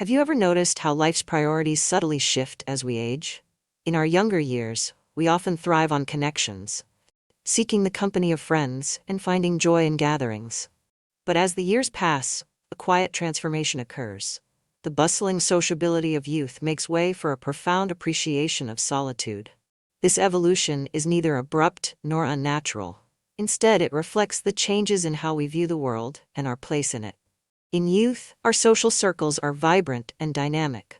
Have you ever noticed how life's priorities subtly shift as we age? In our younger years, we often thrive on connections, seeking the company of friends and finding joy in gatherings. But as the years pass, a quiet transformation occurs. The bustling sociability of youth makes way for a profound appreciation of solitude. This evolution is neither abrupt nor unnatural. Instead, it reflects the changes in how we view the world and our place in it. In youth, our social circles are vibrant and dynamic.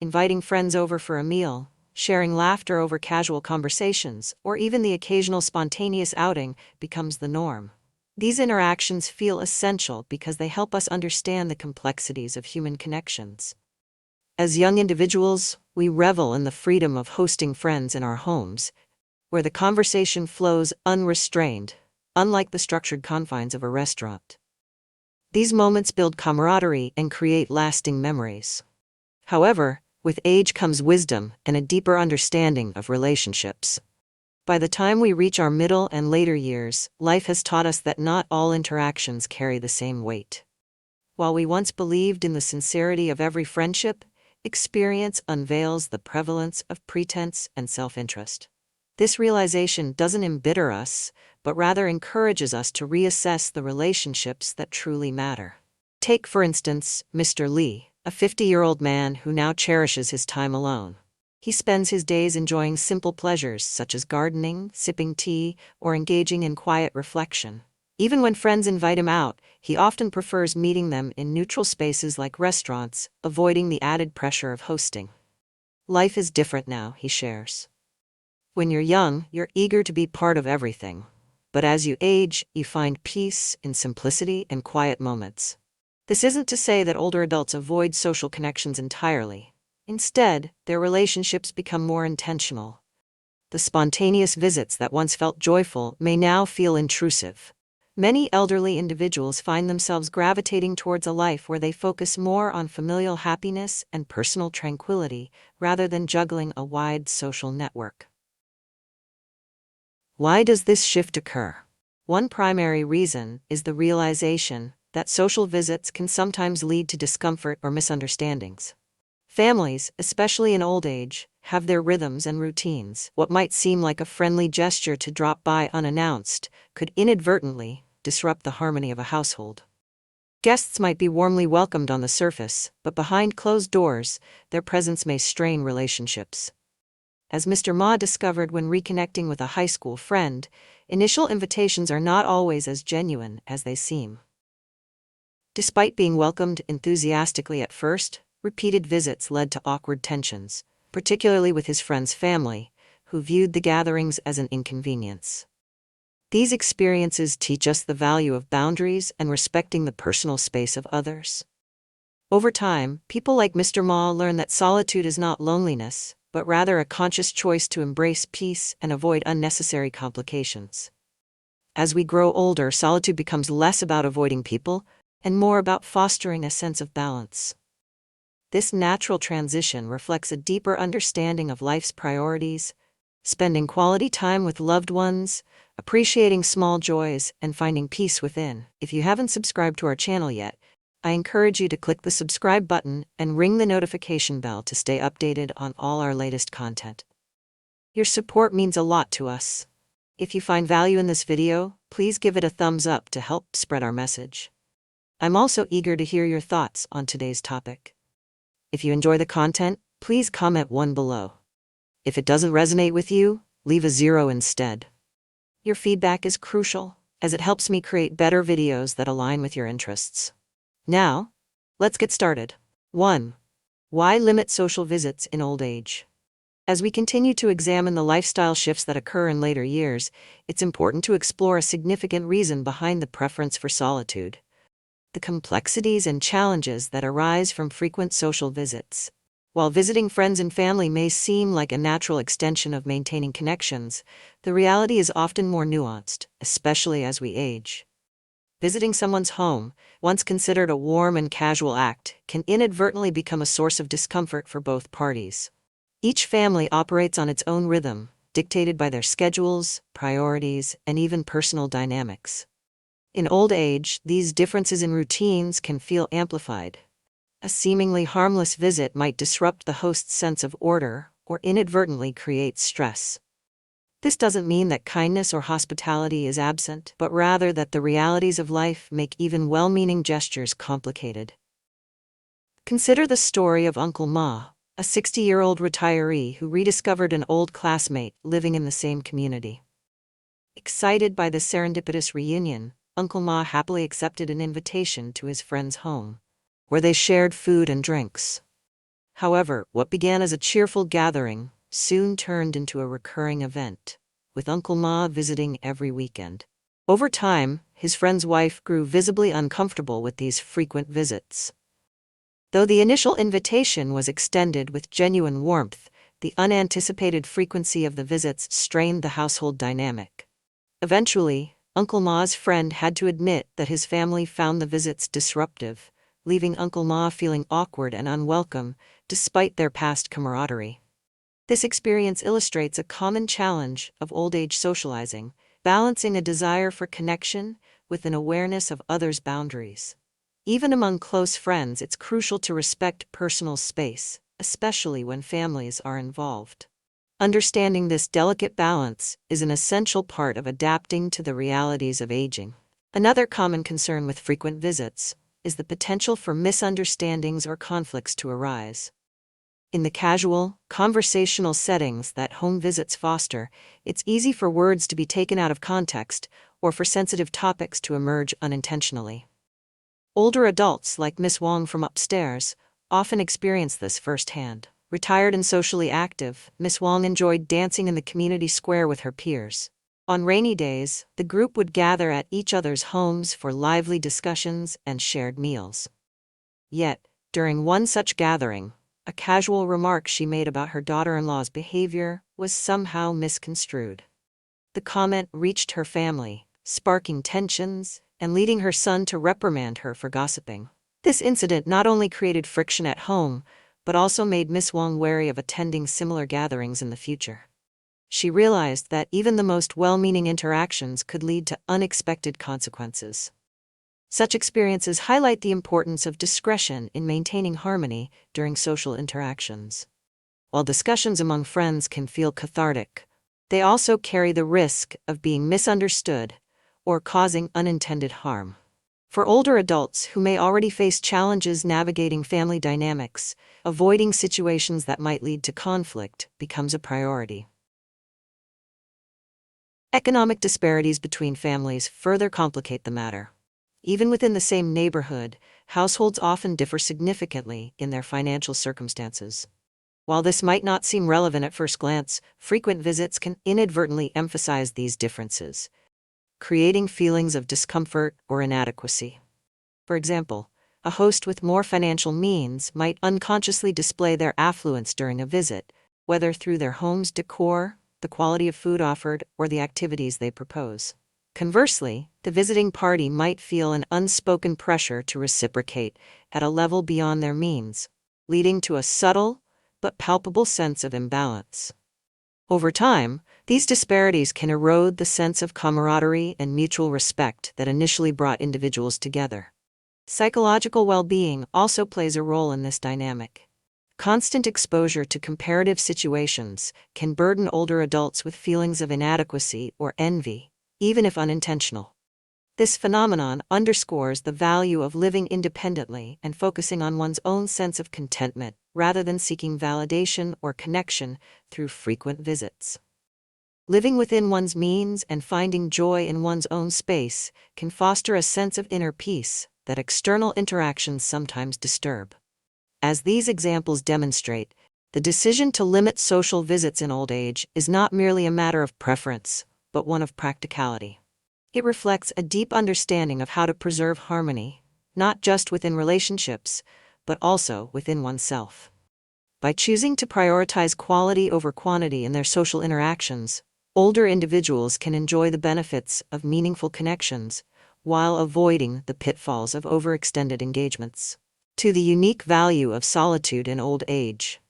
Inviting friends over for a meal, sharing laughter over casual conversations, or even the occasional spontaneous outing becomes the norm. These interactions feel essential because they help us understand the complexities of human connections. As young individuals, we revel in the freedom of hosting friends in our homes, where the conversation flows unrestrained, unlike the structured confines of a restaurant. These moments build camaraderie and create lasting memories. However, with age comes wisdom and a deeper understanding of relationships. By the time we reach our middle and later years, life has taught us that not all interactions carry the same weight. While we once believed in the sincerity of every friendship, experience unveils the prevalence of pretense and self-interest. This realization doesn't embitter us, but rather encourages us to reassess the relationships that truly matter. Take, for instance, Mr. Lee, a 50-year-old man who now cherishes his time alone. He spends his days enjoying simple pleasures such as gardening, sipping tea, or engaging in quiet reflection. Even when friends invite him out, he often prefers meeting them in neutral spaces like restaurants, avoiding the added pressure of hosting. Life is different now, he shares. When you're young, you're eager to be part of everything. But as you age, you find peace in simplicity and quiet moments. This isn't to say that older adults avoid social connections entirely. Instead, their relationships become more intentional. The spontaneous visits that once felt joyful may now feel intrusive. Many elderly individuals find themselves gravitating towards a life where they focus more on familial happiness and personal tranquility rather than juggling a wide social network. Why does this shift occur? One primary reason is the realization that social visits can sometimes lead to discomfort or misunderstandings. Families, especially in old age, have their rhythms and routines. What might seem like a friendly gesture to drop by unannounced could inadvertently disrupt the harmony of a household. Guests might be warmly welcomed on the surface, but behind closed doors, their presence may strain relationships. As Mr. Ma discovered when reconnecting with a high school friend, initial invitations are not always as genuine as they seem. Despite being welcomed enthusiastically at first, repeated visits led to awkward tensions, particularly with his friend's family, who viewed the gatherings as an inconvenience. These experiences teach us the value of boundaries and respecting the personal space of others. Over time, people like Mr. Ma learn that solitude is not loneliness, but rather a conscious choice to embrace peace and avoid unnecessary complications. As we grow older, solitude becomes less about avoiding people and more about fostering a sense of balance. This natural transition reflects a deeper understanding of life's priorities, spending quality time with loved ones, appreciating small joys, and finding peace within. If you haven't subscribed to our channel yet, I encourage you to click the subscribe button and ring the notification bell to stay updated on all our latest content. Your support means a lot to us. If you find value in this video, please give it a thumbs up to help spread our message. I'm also eager to hear your thoughts on today's topic. If you enjoy the content, please comment 1 below. If it doesn't resonate with you, leave a 0 instead. Your feedback is crucial, as it helps me create better videos that align with your interests. Now, let's get started. 1. Why limit social visits in old age? As we continue to examine the lifestyle shifts that occur in later years, it's important to explore a significant reason behind the preference for solitude: the complexities and challenges that arise from frequent social visits. While visiting friends and family may seem like a natural extension of maintaining connections, the reality is often more nuanced, especially as we age. Visiting someone's home, once considered a warm and casual act, can inadvertently become a source of discomfort for both parties. Each family operates on its own rhythm, dictated by their schedules, priorities, and even personal dynamics. In old age, these differences in routines can feel amplified. A seemingly harmless visit might disrupt the host's sense of order or inadvertently create stress. This doesn't mean that kindness or hospitality is absent, but rather that the realities of life make even well-meaning gestures complicated. Consider the story of Uncle Ma, a 60-year-old retiree who rediscovered an old classmate living in the same community. Excited by the serendipitous reunion, Uncle Ma happily accepted an invitation to his friend's home, where they shared food and drinks. However, what began as a cheerful gathering soon turned into a recurring event, with Uncle Ma visiting every weekend. Over time, his friend's wife grew visibly uncomfortable with these frequent visits. Though the initial invitation was extended with genuine warmth, the unanticipated frequency of the visits strained the household dynamic. Eventually, Uncle Ma's friend had to admit that his family found the visits disruptive, leaving Uncle Ma feeling awkward and unwelcome, despite their past camaraderie. This experience illustrates a common challenge of old-age socializing, balancing a desire for connection with an awareness of others' boundaries. Even among close friends, it's crucial to respect personal space, especially when families are involved. Understanding this delicate balance is an essential part of adapting to the realities of aging. Another common concern with frequent visits is the potential for misunderstandings or conflicts to arise. In the casual, conversational settings that home visits foster, it's easy for words to be taken out of context or for sensitive topics to emerge unintentionally. Older adults like Miss Wong from upstairs often experience this firsthand. Retired and socially active, Miss Wong enjoyed dancing in the community square with her peers. On rainy days, the group would gather at each other's homes for lively discussions and shared meals. Yet, during one such gathering, a casual remark she made about her daughter-in-law's behavior was somehow misconstrued. The comment reached her family, sparking tensions and leading her son to reprimand her for gossiping. This incident not only created friction at home, but also made Miss Wong wary of attending similar gatherings in the future. She realized that even the most well-meaning interactions could lead to unexpected consequences. Such experiences highlight the importance of discretion in maintaining harmony during social interactions. While discussions among friends can feel cathartic, they also carry the risk of being misunderstood or causing unintended harm. For older adults who may already face challenges navigating family dynamics, avoiding situations that might lead to conflict becomes a priority. Economic disparities between families further complicate the matter. Even within the same neighborhood, households often differ significantly in their financial circumstances. While this might not seem relevant at first glance, frequent visits can inadvertently emphasize these differences, creating feelings of discomfort or inadequacy. For example, a host with more financial means might unconsciously display their affluence during a visit, whether through their home's decor, the quality of food offered, or the activities they propose. Conversely, the visiting party might feel an unspoken pressure to reciprocate at a level beyond their means, leading to a subtle but palpable sense of imbalance. Over time, these disparities can erode the sense of camaraderie and mutual respect that initially brought individuals together. Psychological well-being also plays a role in this dynamic. Constant exposure to comparative situations can burden older adults with feelings of inadequacy or envy, even if unintentional. This phenomenon underscores the value of living independently and focusing on one's own sense of contentment, rather than seeking validation or connection through frequent visits. Living within one's means and finding joy in one's own space can foster a sense of inner peace that external interactions sometimes disturb. As these examples demonstrate, the decision to limit social visits in old age is not merely a matter of preference, but one of practicality. It reflects a deep understanding of how to preserve harmony, not just within relationships, but also within oneself. By choosing to prioritize quality over quantity in their social interactions, older individuals can enjoy the benefits of meaningful connections while avoiding the pitfalls of overextended engagements. To the unique value of solitude in old age.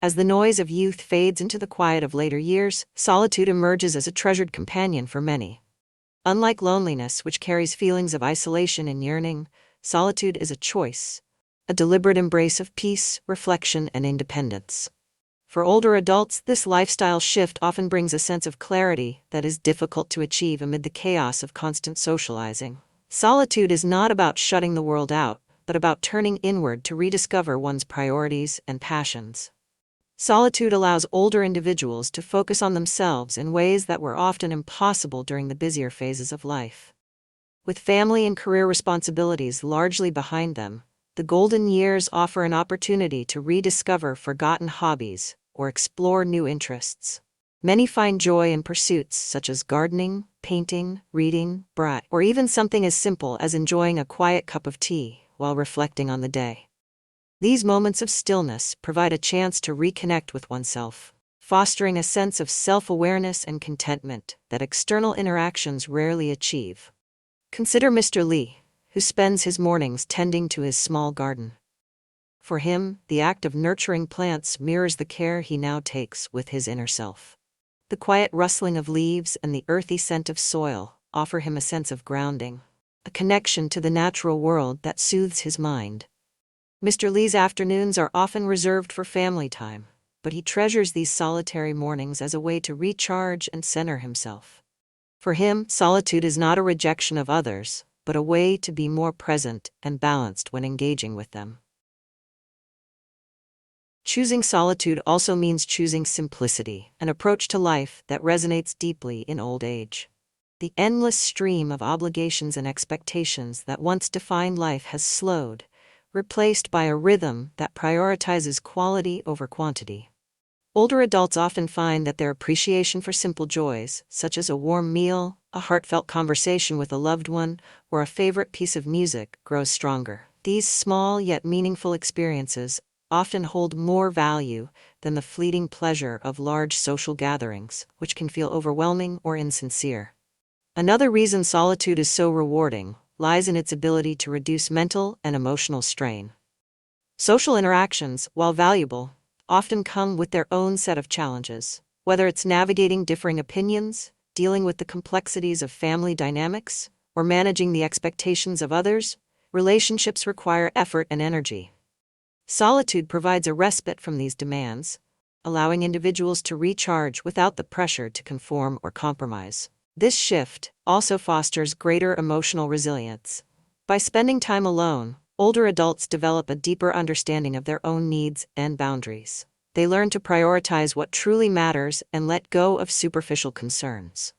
As the noise of youth fades into the quiet of later years, solitude emerges as a treasured companion for many. Unlike loneliness, which carries feelings of isolation and yearning, solitude is a choice, a deliberate embrace of peace, reflection, and independence. For older adults, this lifestyle shift often brings a sense of clarity that is difficult to achieve amid the chaos of constant socializing. Solitude is not about shutting the world out, but about turning inward to rediscover one's priorities and passions. Solitude allows older individuals to focus on themselves in ways that were often impossible during the busier phases of life. With family and career responsibilities largely behind them, the golden years offer an opportunity to rediscover forgotten hobbies or explore new interests. Many find joy in pursuits such as gardening, painting, reading, or even something as simple as enjoying a quiet cup of tea while reflecting on the day. These moments of stillness provide a chance to reconnect with oneself, fostering a sense of self-awareness and contentment that external interactions rarely achieve. Consider Mr. Lee, who spends his mornings tending to his small garden. For him, the act of nurturing plants mirrors the care he now takes with his inner self. The quiet rustling of leaves and the earthy scent of soil offer him a sense of grounding, a connection to the natural world that soothes his mind. Mr. Lee's afternoons are often reserved for family time, but he treasures these solitary mornings as a way to recharge and center himself. For him, solitude is not a rejection of others, but a way to be more present and balanced when engaging with them. Choosing solitude also means choosing simplicity, an approach to life that resonates deeply in old age. The endless stream of obligations and expectations that once defined life has slowed, replaced by a rhythm that prioritizes quality over quantity. Older adults often find that their appreciation for simple joys, such as a warm meal, a heartfelt conversation with a loved one, or a favorite piece of music, grows stronger. These small yet meaningful experiences often hold more value than the fleeting pleasure of large social gatherings, which can feel overwhelming or insincere. Another reason solitude is so rewarding lies in its ability to reduce mental and emotional strain. Social interactions, while valuable, often come with their own set of challenges. Whether it's navigating differing opinions, dealing with the complexities of family dynamics, or managing the expectations of others, relationships require effort and energy. Solitude provides a respite from these demands, allowing individuals to recharge without the pressure to conform or compromise. This shift also fosters greater emotional resilience. By spending time alone, older adults develop a deeper understanding of their own needs and boundaries. They learn to prioritize what truly matters and let go of superficial concerns.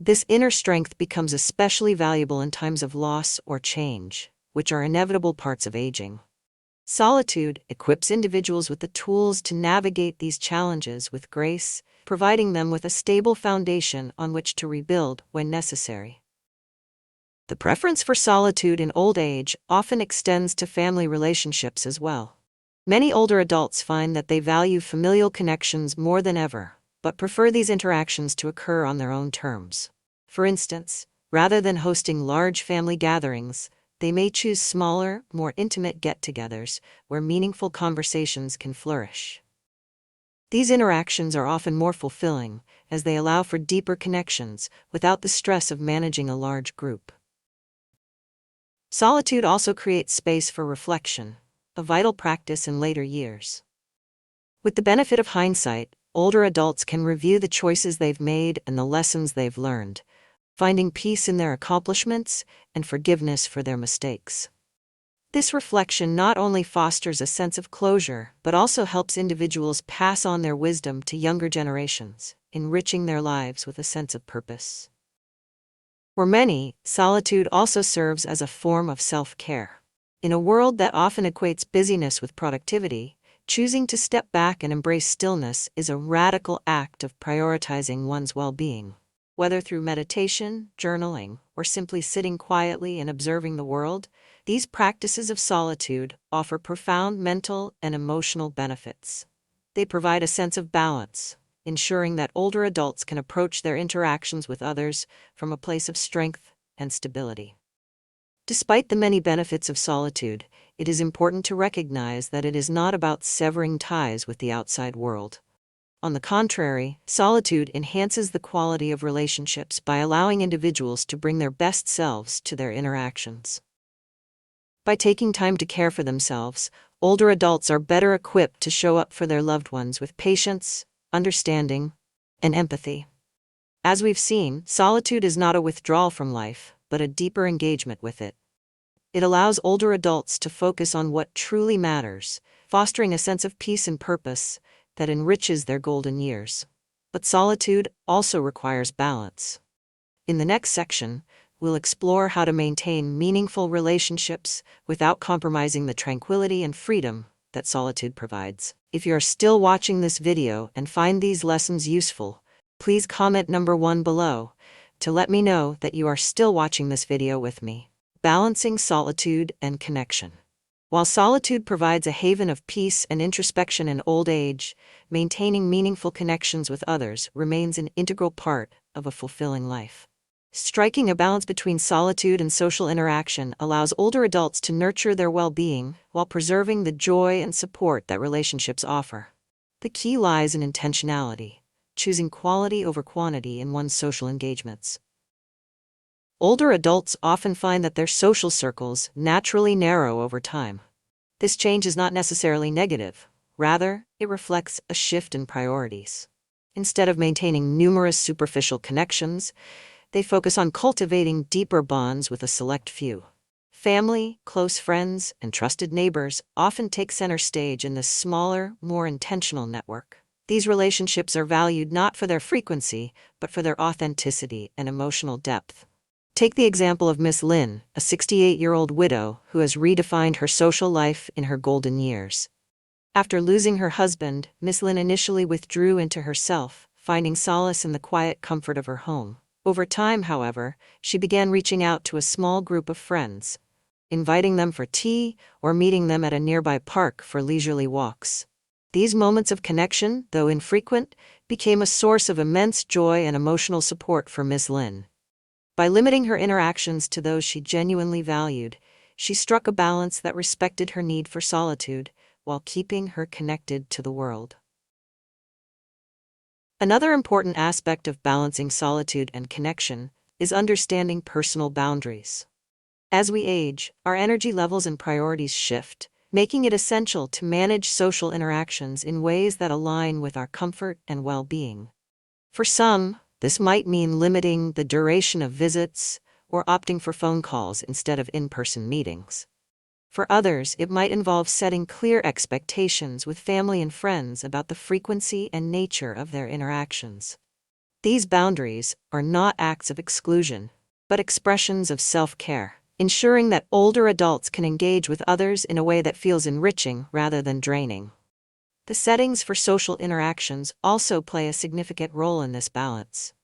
This inner strength becomes especially valuable in times of loss or change, which are inevitable parts of aging. Solitude equips individuals with the tools to navigate these challenges with grace, providing them with a stable foundation on which to rebuild when necessary. The preference for solitude in old age often extends to family relationships as well. Many older adults find that they value familial connections more than ever, but prefer these interactions to occur on their own terms. For instance, rather than hosting large family gatherings, they may choose smaller, more intimate get-togethers where meaningful conversations can flourish. These interactions are often more fulfilling, as they allow for deeper connections without the stress of managing a large group. Solitude also creates space for reflection, a vital practice in later years. With the benefit of hindsight, older adults can review the choices they've made and the lessons they've learned, finding peace in their accomplishments and forgiveness for their mistakes. This reflection not only fosters a sense of closure, but also helps individuals pass on their wisdom to younger generations, enriching their lives with a sense of purpose. For many, solitude also serves as a form of self-care. In a world that often equates busyness with productivity, choosing to step back and embrace stillness is a radical act of prioritizing one's well-being. Whether through meditation, journaling, or simply sitting quietly and observing the world, these practices of solitude offer profound mental and emotional benefits. They provide a sense of balance, ensuring that older adults can approach their interactions with others from a place of strength and stability. Despite the many benefits of solitude, it is important to recognize that it is not about severing ties with the outside world. On the contrary, solitude enhances the quality of relationships by allowing individuals to bring their best selves to their interactions. By taking time to care for themselves, older adults are better equipped to show up for their loved ones with patience, understanding, and empathy. As we've seen, solitude is not a withdrawal from life, but a deeper engagement with it. It allows older adults to focus on what truly matters, fostering a sense of peace and purpose that enriches their golden years. But solitude also requires balance. In the next section, we'll explore how to maintain meaningful relationships without compromising the tranquility and freedom that solitude provides. If you are still watching this video and find these lessons useful, please comment number 1 below to let me know that you are still watching this video with me. Balancing solitude and connection. While solitude provides a haven of peace and introspection in old age, maintaining meaningful connections with others remains an integral part of a fulfilling life. Striking a balance between solitude and social interaction allows older adults to nurture their well-being while preserving the joy and support that relationships offer. The key lies in intentionality, choosing quality over quantity in one's social engagements. Older adults often find that their social circles naturally narrow over time. This change is not necessarily negative. Rather, it reflects a shift in priorities. Instead of maintaining numerous superficial connections, they focus on cultivating deeper bonds with a select few. Family, close friends, and trusted neighbors often take center stage in this smaller, more intentional network. These relationships are valued not for their frequency, but for their authenticity and emotional depth. Take the example of Miss Lynn, a 68-year-old widow who has redefined her social life in her golden years. After losing her husband, Miss Lynn initially withdrew into herself, finding solace in the quiet comfort of her home. Over time, however, she began reaching out to a small group of friends, inviting them for tea or meeting them at a nearby park for leisurely walks. These moments of connection, though infrequent, became a source of immense joy and emotional support for Miss Lynn. By limiting her interactions to those she genuinely valued, she struck a balance that respected her need for solitude while keeping her connected to the world. Another important aspect of balancing solitude and connection is understanding personal boundaries. As we age, our energy levels and priorities shift, making it essential to manage social interactions in ways that align with our comfort and well-being. For some, this might mean limiting the duration of visits or opting for phone calls instead of in-person meetings. For others, it might involve setting clear expectations with family and friends about the frequency and nature of their interactions. These boundaries are not acts of exclusion, but expressions of self-care, ensuring that older adults can engage with others in a way that feels enriching rather than draining. The settings for social interactions also play a significant role in this balance.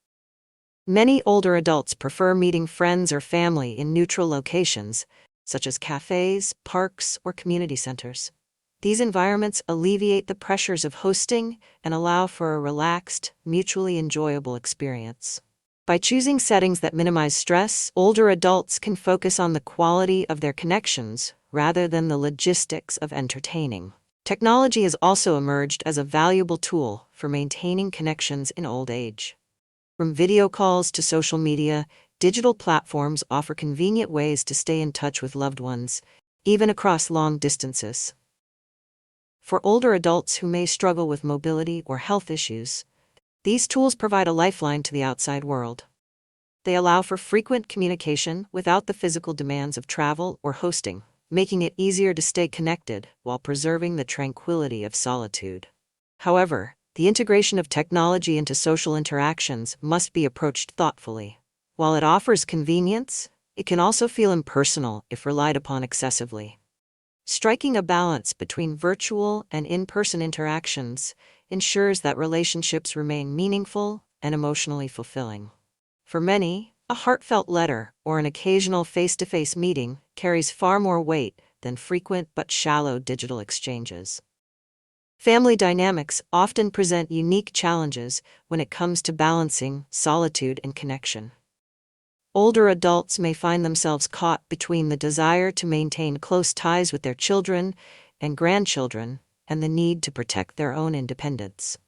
Many older adults prefer meeting friends or family in neutral locations, such as cafes, parks, or community centers. These environments alleviate the pressures of hosting and allow for a relaxed, mutually enjoyable experience. By choosing settings that minimize stress, older adults can focus on the quality of their connections rather than the logistics of entertaining. Technology has also emerged as a valuable tool for maintaining connections in old age. From video calls to social media, digital platforms offer convenient ways to stay in touch with loved ones, even across long distances. For older adults who may struggle with mobility or health issues, these tools provide a lifeline to the outside world. They allow for frequent communication without the physical demands of travel or hosting, making it easier to stay connected while preserving the tranquility of solitude. However, the integration of technology into social interactions must be approached thoughtfully. While it offers convenience, it can also feel impersonal if relied upon excessively. Striking a balance between virtual and in-person interactions ensures that relationships remain meaningful and emotionally fulfilling. For many, a heartfelt letter or an occasional face-to-face meeting carries far more weight than frequent but shallow digital exchanges. Family dynamics often present unique challenges when it comes to balancing solitude and connection. Older adults may find themselves caught between the desire to maintain close ties with their children and grandchildren and the need to protect their own independence.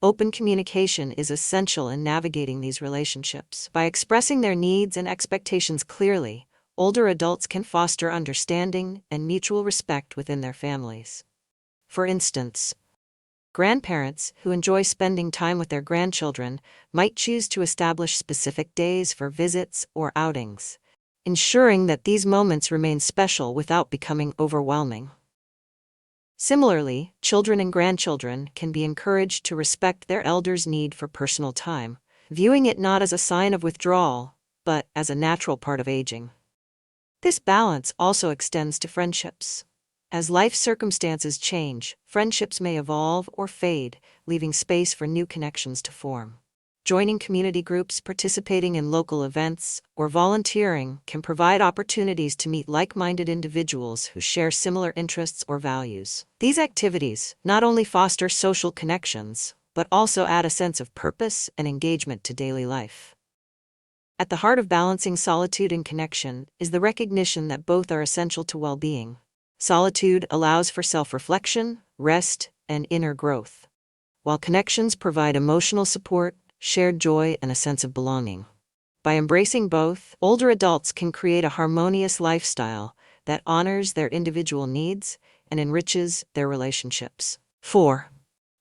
Open communication is essential in navigating these relationships. By expressing their needs and expectations clearly, older adults can foster understanding and mutual respect within their families. For instance, grandparents who enjoy spending time with their grandchildren might choose to establish specific days for visits or outings, ensuring that these moments remain special without becoming overwhelming. Similarly, children and grandchildren can be encouraged to respect their elders' need for personal time, viewing it not as a sign of withdrawal, but as a natural part of aging. This balance also extends to friendships. As life circumstances change, friendships may evolve or fade, leaving space for new connections to form. Joining community groups, participating in local events, or volunteering can provide opportunities to meet like-minded individuals who share similar interests or values. These activities not only foster social connections, but also add a sense of purpose and engagement to daily life. At the heart of balancing solitude and connection is the recognition that both are essential to well-being. Solitude allows for self-reflection, rest, and inner growth, while connections provide emotional support, shared joy, and a sense of belonging. By embracing both, older adults can create a harmonious lifestyle that honors their individual needs and enriches their relationships. 4.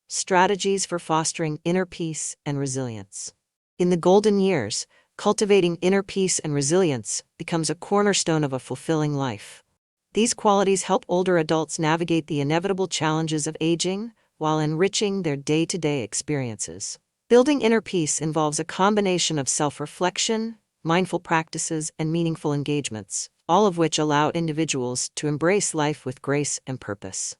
Strategies for fostering inner peace and resilience. In the golden years, cultivating inner peace and resilience becomes a cornerstone of a fulfilling life. These qualities help older adults navigate the inevitable challenges of aging while enriching their day-to-day experiences. Building inner peace involves a combination of self-reflection, mindful practices, and meaningful engagements, all of which allow individuals to embrace life with grace and purpose.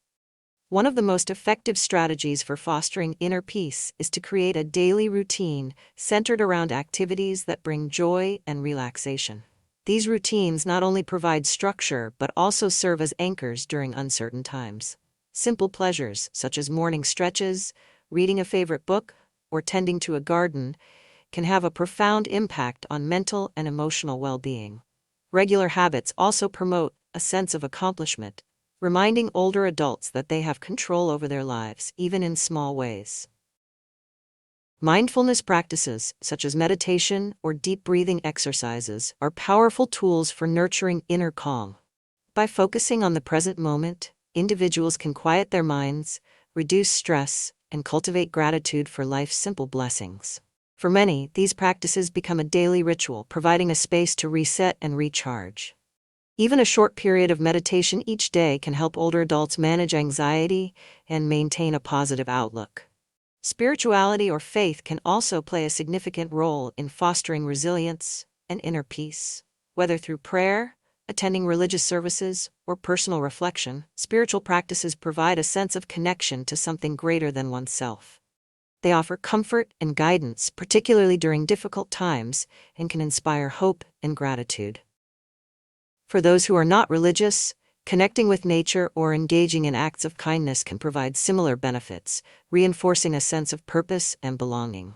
One of the most effective strategies for fostering inner peace is to create a daily routine centered around activities that bring joy and relaxation. These routines not only provide structure but also serve as anchors during uncertain times. Simple pleasures, such as morning stretches, reading a favorite book, or tending to a garden, can have a profound impact on mental and emotional well-being. Regular habits also promote a sense of accomplishment, reminding older adults that they have control over their lives, even in small ways. Mindfulness practices, such as meditation or deep breathing exercises, are powerful tools for nurturing inner calm. By focusing on the present moment, individuals can quiet their minds, reduce stress, and cultivate gratitude for life's simple blessings. For many, these practices become a daily ritual, providing a space to reset and recharge. Even a short period of meditation each day can help older adults manage anxiety and maintain a positive outlook. Spirituality or faith can also play a significant role in fostering resilience and inner peace. Whether through prayer, attending religious services, or personal reflection, spiritual practices provide a sense of connection to something greater than oneself. They offer comfort and guidance, particularly during difficult times, and can inspire hope and gratitude. For those who are not religious, connecting with nature or engaging in acts of kindness can provide similar benefits, reinforcing a sense of purpose and belonging.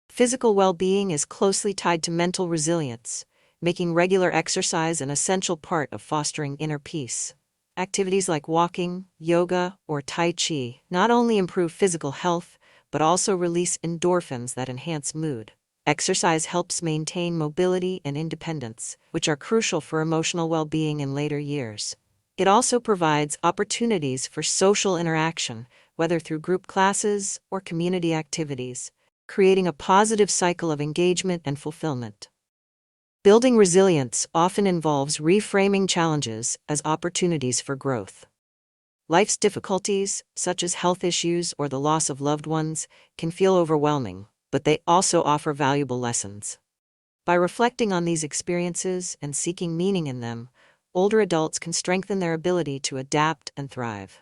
Physical well-being is closely tied to mental resilience, making regular exercise an essential part of fostering inner peace. Activities like walking, yoga, or Tai Chi not only improve physical health, but also release endorphins that enhance mood. Exercise helps maintain mobility and independence, which are crucial for emotional well-being in later years. It also provides opportunities for social interaction, whether through group classes or community activities, creating a positive cycle of engagement and fulfillment. Building resilience often involves reframing challenges as opportunities for growth. Life's difficulties, such as health issues or the loss of loved ones, can feel overwhelming, but they also offer valuable lessons. By reflecting on these experiences and seeking meaning in them, older adults can strengthen their ability to adapt and thrive.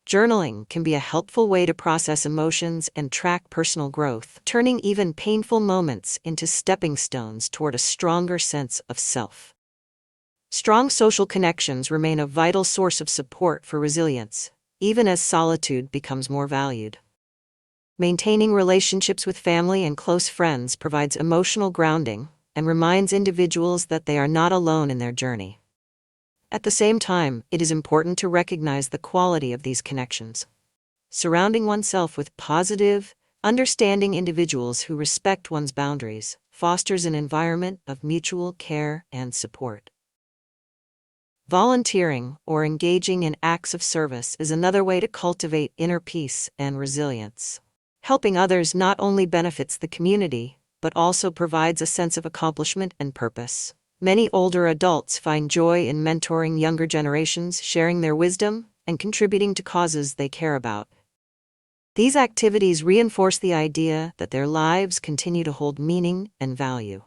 Journaling can be a helpful way to process emotions and track personal growth, turning even painful moments into stepping stones toward a stronger sense of self. Strong social connections remain a vital source of support for resilience, even as solitude becomes more valued. Maintaining relationships with family and close friends provides emotional grounding and reminds individuals that they are not alone in their journey. At the same time, it is important to recognize the quality of these connections. Surrounding oneself with positive, understanding individuals who respect one's boundaries fosters an environment of mutual care and support. Volunteering or engaging in acts of service is another way to cultivate inner peace and resilience. Helping others not only benefits the community, but also provides a sense of accomplishment and purpose. Many older adults find joy in mentoring younger generations, sharing their wisdom, and contributing to causes they care about. These activities reinforce the idea that their lives continue to hold meaning and value.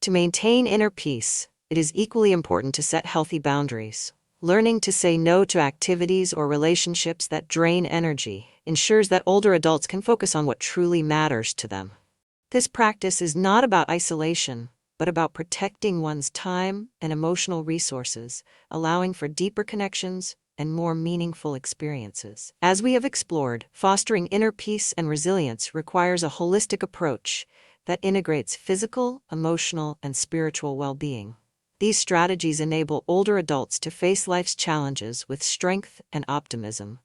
To maintain inner peace, it is equally important to set healthy boundaries. Learning to say no to activities or relationships that drain energy ensures that older adults can focus on what truly matters to them. This practice is not about isolation, but about protecting one's time and emotional resources, allowing for deeper connections and more meaningful experiences. As we have explored, fostering inner peace and resilience requires a holistic approach that integrates physical, emotional, and spiritual well-being. These strategies enable older adults to face life's challenges with strength and optimism,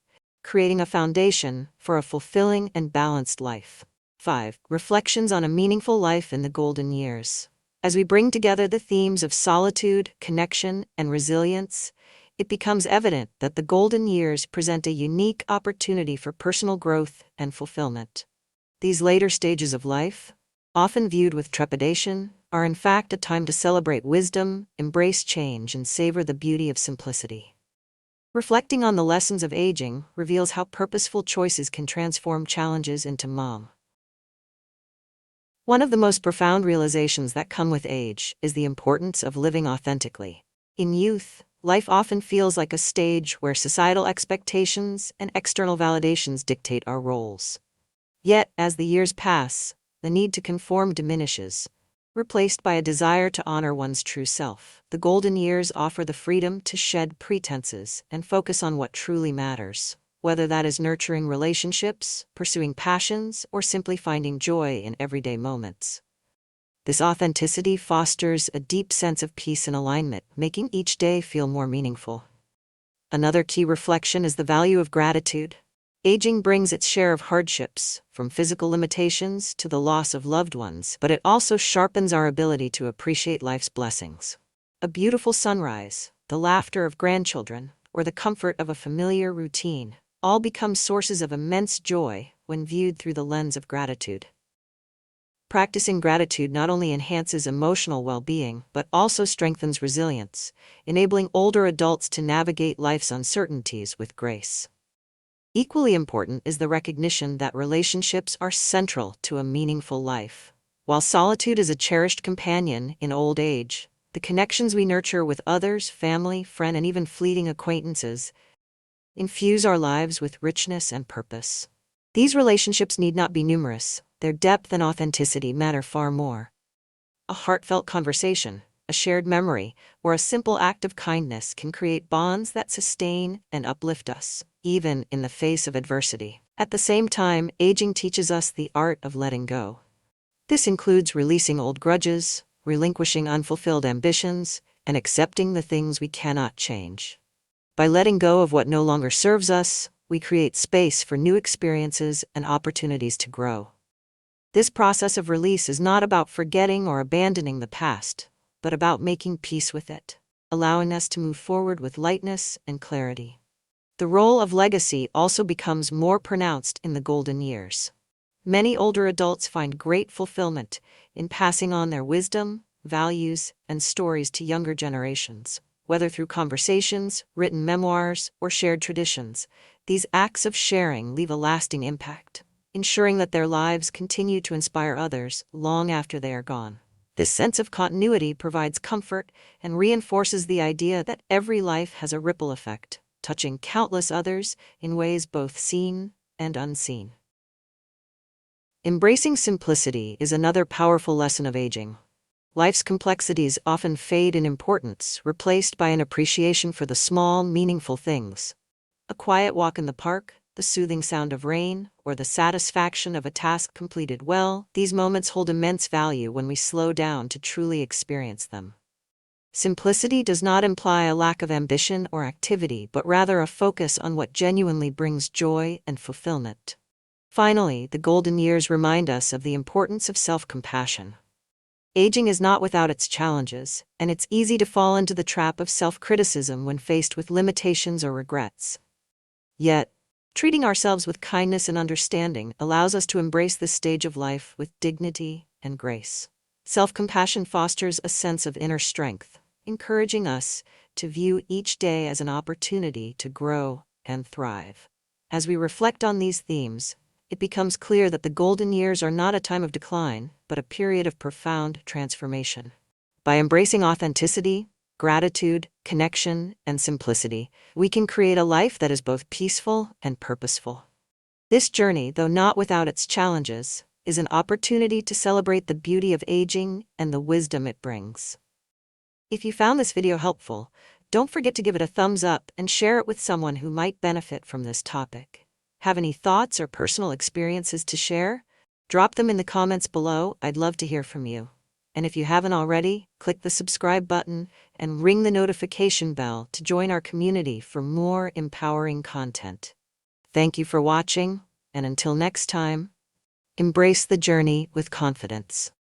creating a foundation for a fulfilling and balanced life. 5. Reflections on a meaningful life in the golden years. As we bring together the themes of solitude, connection, and resilience, it becomes evident that the golden years present a unique opportunity for personal growth and fulfillment. These later stages of life, often viewed with trepidation, are in fact a time to celebrate wisdom, embrace change, and savor the beauty of simplicity. Reflecting on the lessons of aging reveals how purposeful choices can transform challenges into mom. One of the most profound realizations that come with age is the importance of living authentically. In youth, life often feels like a stage where societal expectations and external validations dictate our roles. Yet, as the years pass, the need to conform diminishes, replaced by a desire to honor one's true self. The golden years offer the freedom to shed pretenses and focus on what truly matters, whether that is nurturing relationships, pursuing passions, or simply finding joy in everyday moments. This authenticity fosters a deep sense of peace and alignment, making each day feel more meaningful. Another key reflection is the value of gratitude. Aging brings its share of hardships, from physical limitations to the loss of loved ones, but it also sharpens our ability to appreciate life's blessings. A beautiful sunrise, the laughter of grandchildren, or the comfort of a familiar routine all become sources of immense joy when viewed through the lens of gratitude. Practicing gratitude not only enhances emotional well-being, but also strengthens resilience, enabling older adults to navigate life's uncertainties with grace. Equally important is the recognition that relationships are central to a meaningful life. While solitude is a cherished companion in old age, the connections we nurture with others, family, friend, and even fleeting acquaintances infuse our lives with richness and purpose. These relationships need not be numerous. Their depth and authenticity matter far more. A heartfelt conversation, a shared memory, or a simple act of kindness can create bonds that sustain and uplift us, even in the face of adversity. At the same time, aging teaches us the art of letting go. This includes releasing old grudges, relinquishing unfulfilled ambitions, and accepting the things we cannot change. By letting go of what no longer serves us, we create space for new experiences and opportunities to grow. This process of release is not about forgetting or abandoning the past, but about making peace with it, allowing us to move forward with lightness and clarity. The role of legacy also becomes more pronounced in the golden years. Many older adults find great fulfillment in passing on their wisdom, values, and stories to younger generations. Whether through conversations, written memoirs, or shared traditions, these acts of sharing leave a lasting impact, ensuring that their lives continue to inspire others long after they are gone. This sense of continuity provides comfort and reinforces the idea that every life has a ripple effect, touching countless others in ways both seen and unseen. Embracing simplicity is another powerful lesson of aging. Life's complexities often fade in importance, replaced by an appreciation for the small, meaningful things. A quiet walk in the park, the soothing sound of rain, or the satisfaction of a task completed well, these moments hold immense value when we slow down to truly experience them. Simplicity does not imply a lack of ambition or activity, but rather a focus on what genuinely brings joy and fulfillment. Finally, the golden years remind us of the importance of self-compassion. Aging is not without its challenges, and it's easy to fall into the trap of self-criticism when faced with limitations or regrets. Yet, treating ourselves with kindness and understanding allows us to embrace this stage of life with dignity and grace. Self-compassion fosters a sense of inner strength, encouraging us to view each day as an opportunity to grow and thrive. As we reflect on these themes, it becomes clear that the golden years are not a time of decline, but a period of profound transformation. By embracing authenticity, gratitude, connection, and simplicity, we can create a life that is both peaceful and purposeful. This journey, though not without its challenges, is an opportunity to celebrate the beauty of aging and the wisdom it brings. If you found this video helpful, don't forget to give it a thumbs up and share it with someone who might benefit from this topic. Have any thoughts or personal experiences to share? Drop them in the comments below. I'd love to hear from you. And if you haven't already, click the subscribe button and ring the notification bell to join our community for more empowering content. Thank you for watching, and until next time, embrace the journey with confidence.